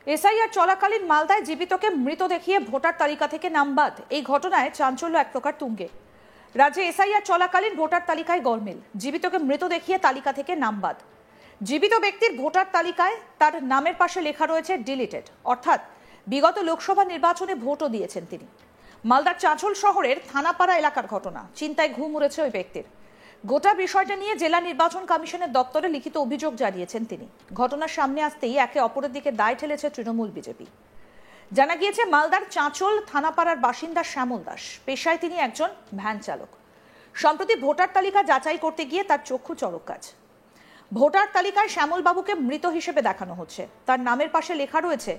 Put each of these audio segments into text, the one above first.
SIR চলাকালীন মালদায় জীবিতকে মৃত দেখিয়ে ভোটার তালিকা থেকে নাম বাদ। এই ঘটনায় চাঞ্চল্য এক প্রকার তুঙ্গে। রাজ্যে এসআইআর চলাকালীন ভোটার তালিকায় গরমিল, জীবিতকে মৃত দেখিয়ে তালিকা থেকে নাম বাদ। জীবিত ব্যক্তির ভোটার তালিকায় তার নামের পাশে লেখা রয়েছে ডিলিটেড, অর্থাৎ বিগত লোকসভা নির্বাচনে ভোটও দিয়েছেন তিনি। মালদার চাঁচল শহরের থানাপাড়া এলাকার ঘটনা, চিন্তায় ঘুম উড়েছে ওই ব্যক্তির। গোটা বিষয়টা নিয়ে জেলা নির্বাচন কমিশনের দপ্তরে লিখিত অভিযোগ জানিয়েছেন তিনি। ঘটনার সামনে আসতেই একে অপরের দিকে দায় ঠেলেছে তৃণমূল বিজেপি। জানা গিয়েছে মালদার চাঁচল থানাপাড়ার বাসিন্দা শ্যামল দাস, পেশায় তিনি একজন ভ্যান চালক। সম্প্রতি ভোটার তালিকা যাচাই করতে গিয়ে তার চক্ষু চড়ক কাজ। ভোটার তালিকায় শ্যামল বাবুকে মৃত হিসেবে দেখানো হচ্ছে, তার নামের পাশে লেখা রয়েছে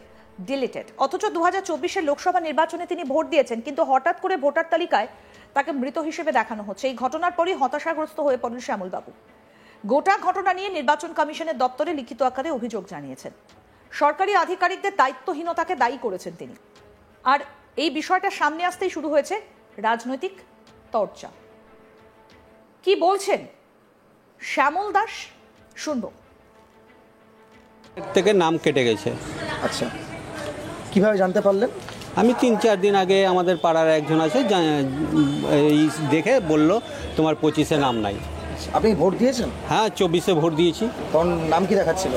ডিলিটেড। অথচ 2024-এর লোকসভা নির্বাচনে তিনি ভোট দিয়েছেন, কিন্তু হঠাৎ করে ভোটার তালিকায় তাকে মৃত হিসেবে দেখানো হচ্ছে। এই ঘটনার পরই হতাশাগ্রস্ত হয়ে পড়েন শ্যামল বাবু। গোটা ঘটনা নিয়ে নির্বাচন কমিশনের দপ্তরে লিখিত আকারে অভিযোগ জানিয়েছেন। সরকারি আধিকারিকদের দায়িত্বহীনতাকে দায়ী করেছেন তিনি। আর এই বিষয়টা সামনে আসতেই শুরু হয়েছে রাজনৈতিক চর্চা। কি বলছেন শ্যামল দাস, শুনবো। থেকে নাম কেটে গেছে। আচ্ছা, কিভাবে জানতে পারলেন? আমি 3-4 দিন আগে আমাদের পাড়ার একজন আছে, এই দেখে বলল তোমার 25-এ নাম নাই। আপনি ভোট দিয়েছেন? হ্যাঁ, 24-এ ভোট দিয়েছি। তখন নাম কি দেখাচ্ছিল?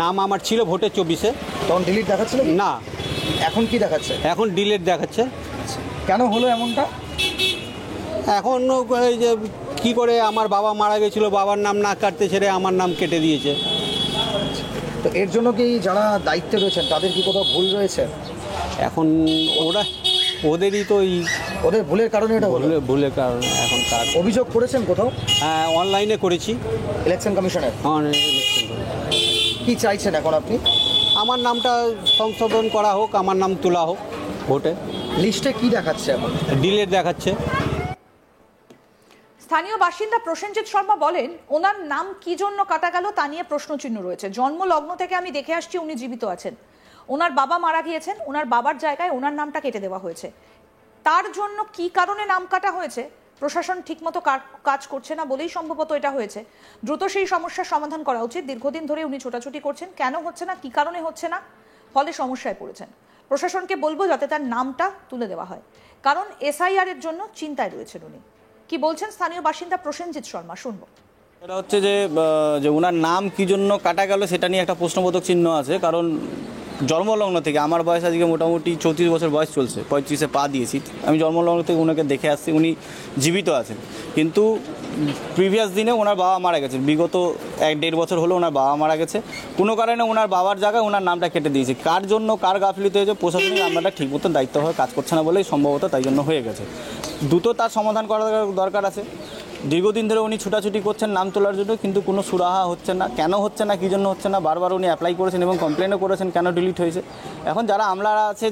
নাম আমার ছিল ভোটে 24-এ। তখন ডিলিট দেখাচ্ছিল না। এখন কি দেখাচ্ছে? এখন ডিলিট দেখাচ্ছে। কেন হলো এমনটা? এখন এই যে কী করে, আমার বাবা মারা গেছিলো, বাবার নাম না কাটতে ছেড়ে আমার নাম কেটে দিয়েছে। তো এর জন্য কি যারা দায়িত্বে রয়েছেন তাদের কি কোথাও ভুল রয়েছে? এখন ওদেরই তো ওদের ভুলের কারণে এটা ভুলের কারণে এখন কাজ। অভিযোগ করেছেন কোথাও? হ্যাঁ, অনলাইনে করেছি ইলেকশন কমিশনের। কি চাইছেন এখন আপনি? আমার নামটা সংশোধন করা হোক, আমার নাম তোলা হোক ভোটে। লিস্টে কি দেখাচ্ছে এখন? ডিলিট দেখাচ্ছে। স্থানীয় বাসিন্দা প্রসেনজিৎ শর্মা বলেন, ওনার নাম কি জন্য কাটা গেল তা নিয়ে প্রশ্নচিহ্ন রয়েছে। জন্মলগ্ন থেকে আমি দেখে আসছি উনি জীবিত আছেন, ওনার বাবা মারা গিয়েছেন, ওনার বাবার জায়গায় ওনার নামটা কেটে দেওয়া হয়েছে। তার জন্য কি কারণে নাম কাটা হয়েছে, প্রশাসন ঠিকমতো কাজ করছে না বলেই সম্ভবত এটা হয়েছে। দ্রুত সেই সমস্যার সমাধান করা উচিত। দীর্ঘদিন ধরে উনি ছোটাছুটি করছেন, কেন হচ্ছে না, কি কারণে হচ্ছে না, ফলে সমস্যায় পড়েছেন। প্রশাসনকে বলবো যাতে তার নামটা তুলে দেওয়া হয়, কারণ এসআইআর এর জন্য চিন্তায় রয়েছেন উনি। কি বলছেন স্থানীয় বাসিন্দা প্রসেনজিৎ শর্মা, শুনবো। এটা হচ্ছে যে ওনার নাম কি জন্য কাটা গেল সেটা নিয়ে একটা প্রশ্নবোধক চিহ্ন আছে। কারণ জন্মলগ্ন থেকে আমার বয়স আজকে মোটামুটি 34 বছর বয়স চলছে, 35-এ পা দিয়েছি। আমি জন্মলগ্ন থেকে ওনাকে দেখে আসছি, উনি জীবিত আছেন। কিন্তু প্রিভিয়াস দিনে ওনার বাবা মারা গেছে, বিগত 1-1.5 বছর হলো ওনার বাবা মারা গেছে। কোনো কারণে ওনার বাবার জায়গায় ওনার নামটা কেটে দিয়েছে। কার জন্য, কার গাফিলতি হয়েছে, প্রশাসনিক আমলাটা ঠিক মতন দায়িত্বভাবে কাজ করছে না বলেই সম্ভবত তাই জন্য হয়ে গেছে। দ্রুত তার সমাধান করার দরকার আছে। দীর্ঘদিন ধরে উনি ছুটাছুটি করছেন নাম তোলার জন্য, কিন্তু কোনো সুরাহা হচ্ছে না। কেন হচ্ছে না, কী জন্য হচ্ছে না, বারবার উনি অ্যাপ্লাই করেছেন এবং কমপ্লেনও করেছেন কেন ডিলিট হয়েছে। এখন যারা আমলারা আছে,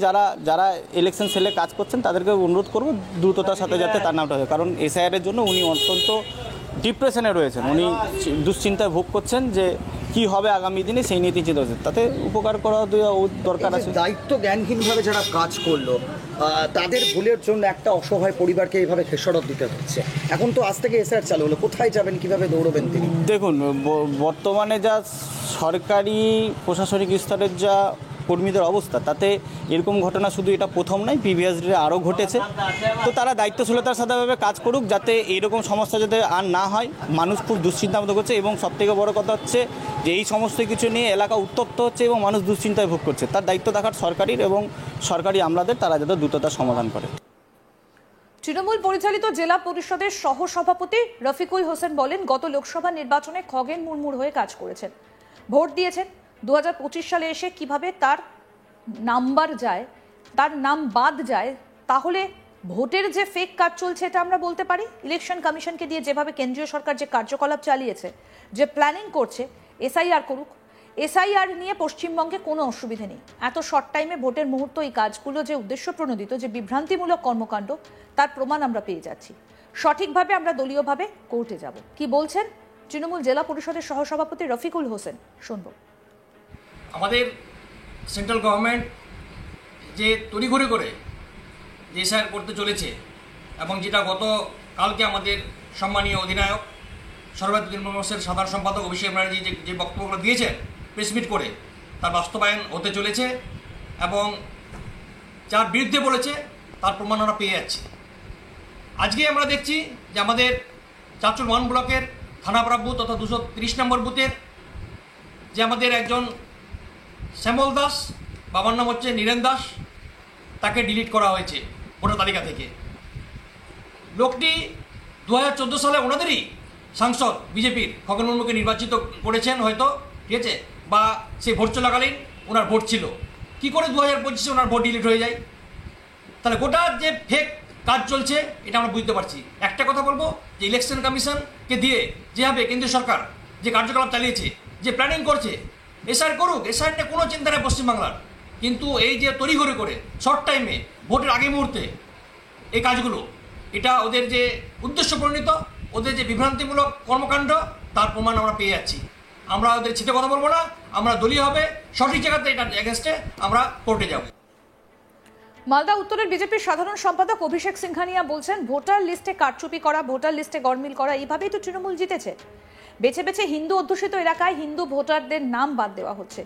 যারা ইলেকশন সেলে কাজ করছেন, তাদেরকে অনুরোধ করব দ্রুততার সাথে যাতে তার নামটা হয়। কারণ এসআইআরের জন্য উনি অত্যন্ত ডিপ্রেশনে রয়েছেন, উনি দুশ্চিন্তায় ভোগ করছেন যে কি হবে আগামী দিনে, সেই নিয়ে চিন্তা হচ্ছে। তাতে উপকার করা দরকার আছে। দায়িত্ব জ্ঞানহীনভাবে যারা কাজ করলো, তাদের ভুলের জন্য একটা অসহায় পরিবারকে এইভাবে খেসারত দিতে হচ্ছে। এখন তো আজ থেকে এসআইআর চালু হলো, কোথায় যাবেন, কিভাবে দৌড়বেন তিনি? দেখুন, বর্তমানে যা সরকারি প্রশাসনিক স্তরের যা কর্মীদের অবস্থা, তাতে এরকম ঘটনা শুধু এটা প্রথম নয়, প্রিভিয়াস ডে আরও ঘটেছে। তো তারা দায়িত্বশীলতার সাথে কাজ করুক, যাতে এইরকম সমস্যা যাতে আর না হয়। মানুষ খুব দুশ্চিন্তার মতো করছে, এবং সবথেকে বড় কথা হচ্ছে যে এই সমস্ত কিছু নিয়ে এলাকা উত্তপ্ত হচ্ছে এবং মানুষ দুশ্চিন্তায় ভোগ করছে। তার দায়িত্ব দেখার সরকারির এবং সরকারি আমলাদের, তারা যাতে দ্রুততার সমাধান করে। তৃণমূল পরিচালিত জেলা পরিষদের সহসভাপতি রফিকুল হোসেন বলেন, গত লোকসভা নির্বাচনে খগেন মুর্মুর হয়ে কাজ করেছেন, ভোট দিয়েছেন। 2025 সালে এসে কিভাবে তার নাম্বার যায়, তার নাম বাদ যায়, তাহলে ভোটের যে ফেক কাজ চলছে এটা আমরা বলতে পারি। ইলেকশন কমিশনকে দিয়ে যেভাবে কেন্দ্রীয় সরকার যে কার্যকলাপ চালিয়েছে, যে প্ল্যানিং করছে, এসআইআর করুক। এসআইআর নিয়ে পশ্চিমবঙ্গে কোনো অসুবিধা নেই। এত শর্ট টাইমে ভোটের মুহূর্ত এই কাজগুলো যে উদ্দেশ্য প্রণোদিত, যে বিভ্রান্তিমূলক কর্মকাণ্ড, তার প্রমাণ আমরা পেয়ে যাচ্ছি। সঠিকভাবে আমরা দলীয়ভাবে কোর্টে যাব। কি বলছেন তৃণমূল জেলা পরিষদের সহসভাপতি রফিকুল হোসেন, শুনবো। আমাদের সেন্ট্রাল গভর্নমেন্ট যে তড়িঘড়ি করে যে এসআইআর করতে চলেছে, এবং যেটা কালকে আমাদের সম্মানীয় অধিনায়ক সর্বভারতীয় তৃণমূল কংগ্রেসের সাধারণ সম্পাদক অভিষেক ব্যানার্জি যে বক্তব্যগুলো দিয়েছেন প্রেসমিট করে, তার বাস্তবায়ন হতে চলেছে এবং যার বিরুদ্ধে বলেছে তার প্রমাণ আমরা পেয়ে যাচ্ছি। আজকে আমরা দেখছি যে আমাদের চাঁচল 1 ব্লকের থানাপাড়া বুথ অর্থাৎ 230 নম্বর বুথের যে আমাদের একজন শ্যামল দাস, বাবার নাম হচ্ছে নীরেন দাস, তাকে ডিলিট করা হয়েছে ভোটার তালিকা থেকে। লোকটি 2014 সালে ওনাদেরই সাংসদ বিজেপির খগন মুর্মুকে নির্বাচিত করেছেন হয়তো, ঠিক আছে, বা সেই ভোট চলাকালীন ওনার ভোট ছিল। কি করে 2025-এ ওনার ভোট ডিলিট হয়ে যায়? তাহলে গোটা যে ফেক কাজ চলছে এটা আমরা বুঝতে পারছি। একটা কথা বলবো যে ইলেকশন কমিশনকে দিয়ে যেভাবে কেন্দ্রীয় সরকার যে কার্যকলাপ চালিয়েছে, যে প্ল্যানিং করছে, এসআর করুক, এসআর নিয়ে কোনো চিন্তা নেই পশ্চিমবাংলার, কিন্তু এই যে তড়িঘড়ি করে শর্ট টাইমে ভোটের আগে মুহূর্তে এই কাজগুলো, এটা ওদের যে উদ্দেশ্য পরিণত, ওদের যে বিভ্রান্তিমূলক কর্মকাণ্ড, তার প্রমাণ আমরা পেয়ে যাচ্ছি। আমরা ওদের ছিটে কথা বলবো না, আমরা দলীয় হবে সঠিক জায়গাতে এটার এগেনস্টে আমরা কোর্টে যাব। মালদা উত্তরের বিজেপির সাধারণ সম্পাদক অভিষেক সিংহানিয়া বলছেন, ভোটার লিস্টে কারচুপি করা, ভোটার লিস্টে গরমিল করা, এইভাবেই তো তৃণমূল জিতেছে। বেছে বেছে হিন্দু অধ্যুষিত এলাকায় হিন্দু ভোটারদের নাম বাদ দেওয়া হচ্ছে।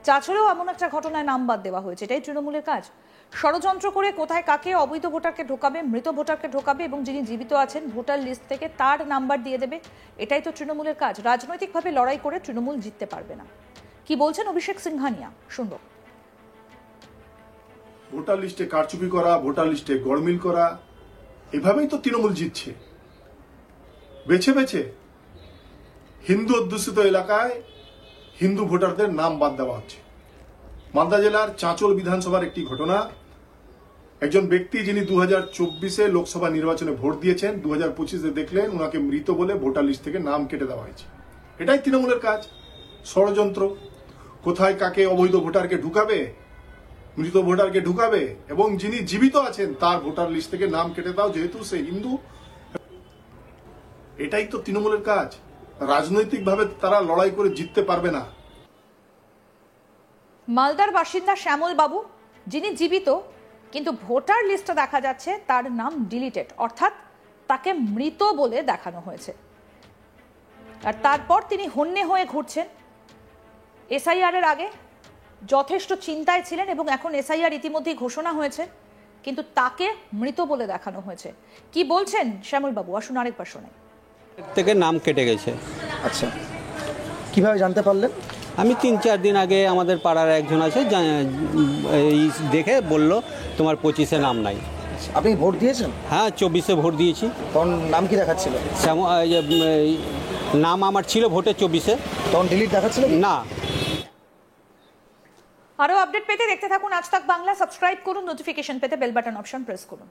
চাঁচলেও এমন একটা ঘটনায় নাম বাদ দেওয়া হয়েছে। এটাই তৃণমূলের কাজ। ষড়যন্ত্র করে কোথায় কাকে অবৈধ ভোটারকে ঢোকাবে, মৃত ভোটারকে ঢোকাবে এবং যিনি জীবিত আছেন ভোটার লিস্ট থেকে তার নাম্বার দিয়ে দেবে। এটাই তো তৃণমূলের কাজ। রাজনৈতিকভাবে লড়াই করে তৃণমূল জিততে পারবে না। কি বলছেন অভিষেক সিংহানিয়া, শুনবো। ভোটার লিস্টে কারচুপি করা, ভোটার লিস্টে গড়মিল করা, এভাবেই তো তৃণমূল জিতছে। বেছে বেছে হিন্দু অধ্যুষিত এলাকায় হিন্দু ভোটারদের নাম বাদ দেওয়া হচ্ছে। মালদা জেলার চাঁচল বিধানসভার একটি ঘটনা। একজন ব্যক্তি যিনি 2024-এ লোকসভা নির্বাচনে ভোট দিয়েছেন, 2025-এ দেখলেন ওনাকে মৃত বলে ভোটার লিস্ট থেকে নাম কেটে দেওয়া হয়েছে। এটাই তৃণমূলের কাজ, ষড়যন্ত্র। কোথায় কাকে অবৈধ ভোটারকে ঢুকাবে, মৃত ভোটারকে ঢুকাবে এবং যিনি জীবিত আছেন তার ভোটার লিস্ট থেকে নাম কেটে দাও যেহেতু সে হিন্দু। এটাই তো তৃণমূলের কাজ। রাজনৈতিকভাবে তারা লড়াই করে জিততে পারবে না। মালদার বাসিন্দা শ্যামল বাবু, যিনি জীবিত কিন্তু ভোটার লিস্টে দেখা যাচ্ছে তার নাম ডিলিটেড, অর্থাৎ তাকে মৃত বলে দেখানো হয়েছে। আর তারপর তিনি হন্যে হয়ে ঘুরছেন। এসআইআর এর আগে যথেষ্ট চিন্তায় ছিলেন এবং এখন এসআইআর ইতিমধ্যেই ঘোষণা হয়েছে, কিন্তু তাকে মৃত বলে দেখানো হয়েছে। কি বলছেন শ্যামল বাবু, আসুন আরেকবার শোনাই। থেকে নাম কেটে গেছে। আচ্ছা, কিভাবে জানতে পারলেন? আমি 3-4 দিন আগে আমাদের পাড়ার একজন আছে, এই দেখে বলল তোমার 25-এ নাম নাই। আপনি ভোট দিয়েছেন? হ্যাঁ, 24-এ ভোট দিয়েছি। তখন নাম কি দেখাচ্ছিল? নাম আমার ছিল ভোটে 24-এ। তখন ডিলিট দেখাচ্ছিল না। আরো আপডেট পেতে দেখতে থাকুন আজ তাক বাংলা। সাবস্ক্রাইব করুন, নোটিফিকেশন পেতে বেল বাটন অপশন প্রেস করুন।